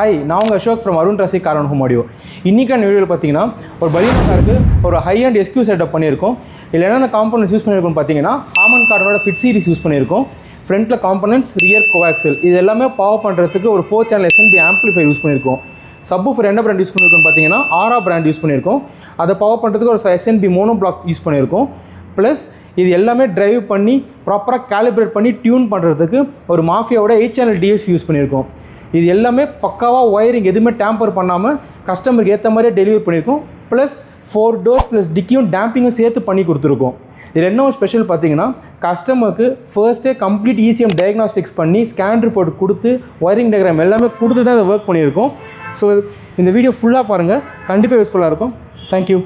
Hi, நான் உங்கள் Ashok from Arun Rasik car and home audio. இன்றைக்கான வீடியோவில் பார்த்தீங்கன்னா ஒரு பலீனோ காருக்கு ஒரு ஹை அண்ட் எஸ்கியூ செட்டப் பண்ணியிருக்கோம். இதில் என்னென்ன காம்பனன்ட்ஸ் யூஸ் பண்ணியிருக்கோம் பார்த்தீங்கன்னா, ஹாமன் கார்டனோட ஃபிட் சீரிஸ் யூஸ் பண்ணியிருக்கோம். ஃப்ரண்ட்டில் காம்பனன்ட்ஸ், ரியர் கோஆக்சல், இது எல்லாமே பவர் பண்ணுறதுக்கு ஒரு 4 சேனல் SNB ஆம்பிளிஃபையர் யூஸ் பண்ணியிருக்கோம். சப்வூஃபர் என்ன பிராண்ட் யூஸ் பண்ணியிருக்கோம் பார்த்தீங்கன்னா, ஆரா பிராண்ட் யூஸ் பண்ணியிருக்கோம். அதை பவர் பண்ணுறதுக்கு ஒரு SNB மோனோ பிளாக் யூஸ் பண்ணியிருக்கோம். ப்ளஸ் இது எல்லாமே டிரைவ் பண்ணி ப்ராப்பராக கேலிப்ரேட் பண்ணி டியூன் பண்ணுறதுக்கு ஒரு மாஃபியாவோட 8 சேனல் DSP யூஸ் பண்ணியிருக்கோம். இது எல்லாமே பக்காவாக ஒயரிங் எதுவுமே டேம்பர் பண்ணாமல் கஸ்டமருக்கு ஏற்ற மாதிரியே டெலிவரி பண்ணியிருக்கோம். ப்ளஸ் 4 டோர் ப்ளஸ் டிக்கியும் டேம்பிங்கும் சேர்த்து பண்ணி கொடுத்துருக்கோம். இது என்ன ஒரு ஸ்பெஷல் பார்த்தீங்கன்னா, கஸ்டமருக்கு ஃபர்ஸ்ட்டே கம்ப்ளீட் ECM டயக்னாஸ்டிக்ஸ் பண்ணி ஸ்கேன் ரிப்போர்ட் கொடுத்து ஒயரிங் டயக்ராம் எல்லாமே கொடுத்து தான் அதை ஒர்க் பண்ணியிருக்கோம். ஸோ இந்த வீடியோ ஃபுல்லாக பாருங்கள், கண்டிப்பாக யூஸ்ஃபுல்லாக இருக்கும். தேங்க்யூ.